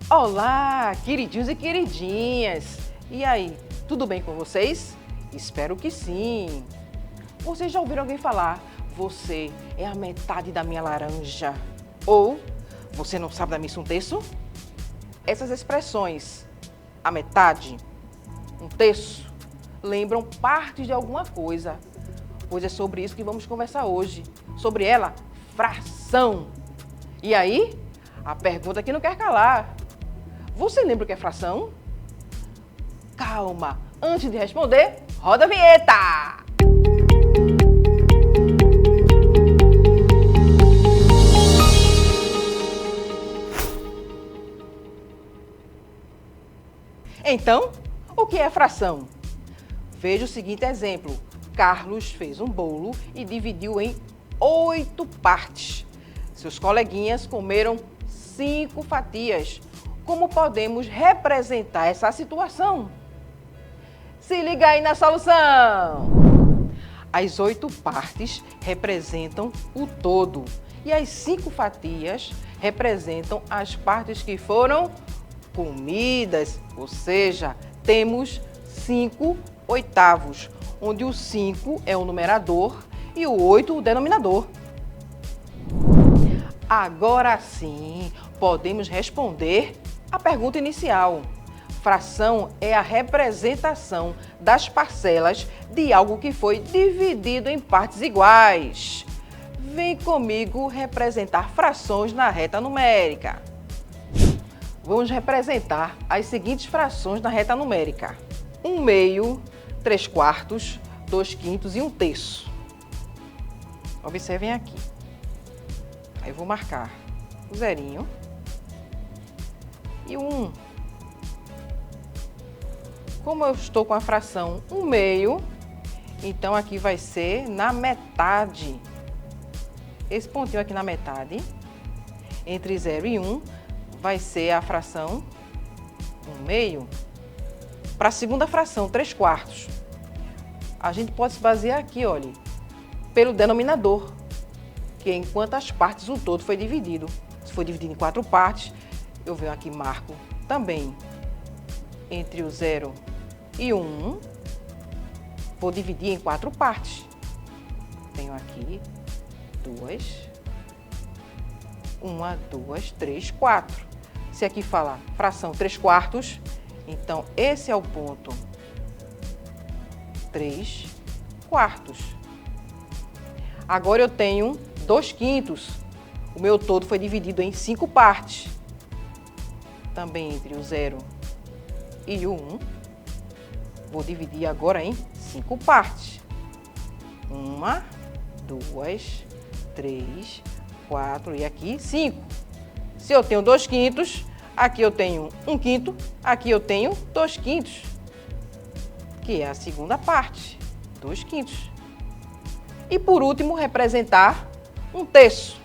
Olá, queridinhos e queridinhas! E aí, tudo bem com vocês? Espero que sim! Vocês já ouviram alguém falar, você é a metade da minha laranja? Ou, você não sabe dar missa um terço? Essas expressões, a metade, um terço, lembram partes de alguma coisa. Pois é sobre isso que vamos conversar hoje. Sobre ela, fração. E aí, a pergunta que não quer calar. Você lembra o que é fração? Calma, antes de responder, roda a vinheta! Então, o que é fração? Veja o seguinte exemplo. Carlos fez um bolo e dividiu em 8 partes. Seus coleguinhas comeram 5 fatias. Como podemos representar essa situação? Se liga aí na solução! As 8 partes representam o todo e as 5 fatias representam as partes que foram comidas, ou seja, temos 5 oitavos, onde o 5 é o numerador e o 8 o denominador. Agora sim, podemos responder a pergunta inicial. Fração é a representação das parcelas de algo que foi dividido em partes iguais. Vem comigo representar frações na reta numérica. Vamos representar as seguintes frações na reta numérica: 1/2, 3/4, 2/5 e 1/3. Observem aqui. Aí eu vou marcar o zerinho e o 1. Como eu estou com a fração 1/2, então aqui vai ser na metade. Esse pontinho aqui na metade, entre 0 e 1, vai ser a fração 1/2. Para a segunda fração, 3/4, a gente pode se basear aqui, olha, pelo denominador, que é em quantas partes o todo foi dividido. Se foi dividido em 4 partes, eu venho aqui e marco também entre o 0 e o 1, vou dividir em 4 partes. Tenho aqui 2, 1, 2, 3, 4. Se aqui fala fração 3/4, então esse é o ponto 3/4. Agora eu tenho 2/5. O meu todo foi dividido em 5 partes. Também entre o 0 e o 1, vou dividir agora em 5 partes. 1, 2, 3, 4 e aqui 5. Se eu tenho 2/5, aqui eu tenho 1/5, aqui eu tenho 2/5, que é a segunda parte, 2/5. E por último, representar 1/3.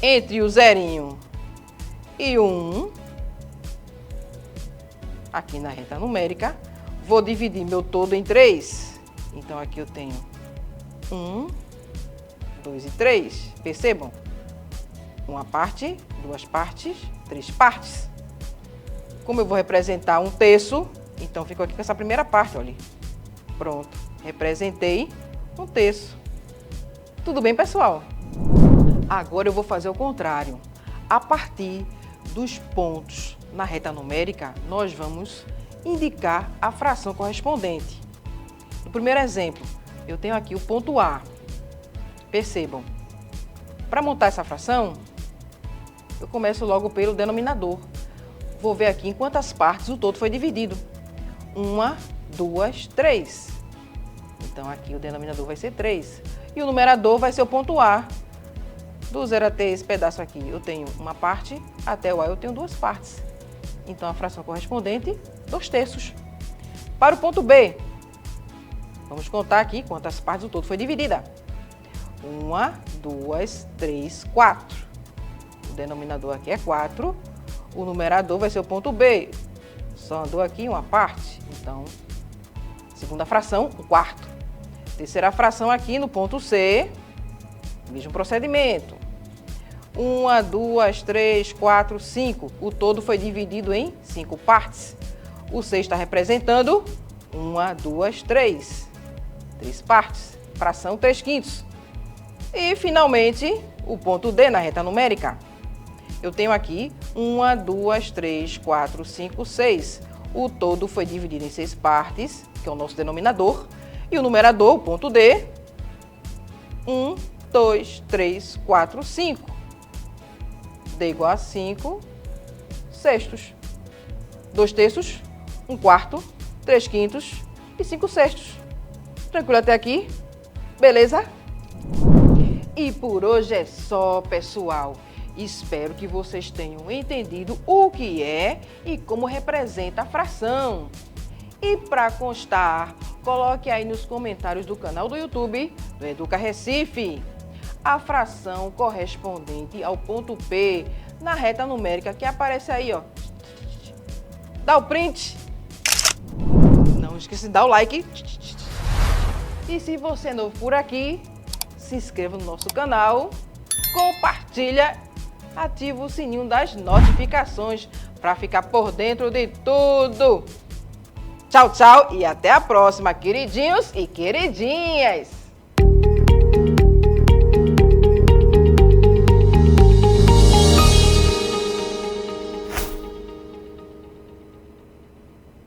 Entre o zerinho e o 1, aqui na reta numérica, vou dividir meu todo em 3. Então aqui eu tenho 1, 2 e 3. Percebam? Uma parte, 2 partes, 3 partes. Como eu vou representar 1/3, então fico aqui com essa primeira parte, olha. Pronto, representei 1/3. Tudo bem, pessoal? Agora eu vou fazer o contrário. A partir dos pontos na reta numérica, nós vamos indicar a fração correspondente. No primeiro exemplo, eu tenho aqui o ponto A. Percebam, para montar essa fração, eu começo logo pelo denominador. Vou ver aqui em quantas partes o todo foi dividido. 1, 2, 3. Então aqui o denominador vai ser 3. E o numerador vai ser o ponto A. Do 0 até esse pedaço aqui eu tenho uma parte, até o A eu tenho 2 partes. Então a fração correspondente, 2/3. Para o ponto B, vamos contar aqui quantas partes o todo foi dividida. 1, 2, 3, 4. O denominador aqui é 4. O numerador vai ser o ponto B. Só andou aqui uma parte. Então, segunda fração, 1/4. Terceira fração aqui no ponto C, mesmo procedimento. 1, 2, 3, 4, 5. O todo foi dividido em 5 partes. O 6 está representando 1, 2, 3. 3 partes. Fração 3/5. E, finalmente, o ponto D na reta numérica. Eu tenho aqui 1, 2, 3, 4, 5, 6. O todo foi dividido em 6 partes, que é o nosso denominador. E o numerador, o ponto D, 1, 2, 3, 4, 5. D igual a 5 sextos. 2/3, 1/4, 3/5 e 5 sextos. Tranquilo até aqui? Beleza? E por hoje é só, pessoal. Espero que vocês tenham entendido o que é e como representa a fração. E para constar, coloque aí nos comentários do canal do YouTube do Educa Recife a fração correspondente ao ponto P na reta numérica que aparece aí, ó. Dá o print. Não esqueça de dar o like. E se você é novo por aqui, se inscreva no nosso canal, compartilha, ativa o sininho das notificações para ficar por dentro de tudo. Tchau, tchau e até a próxima, queridinhos e queridinhas!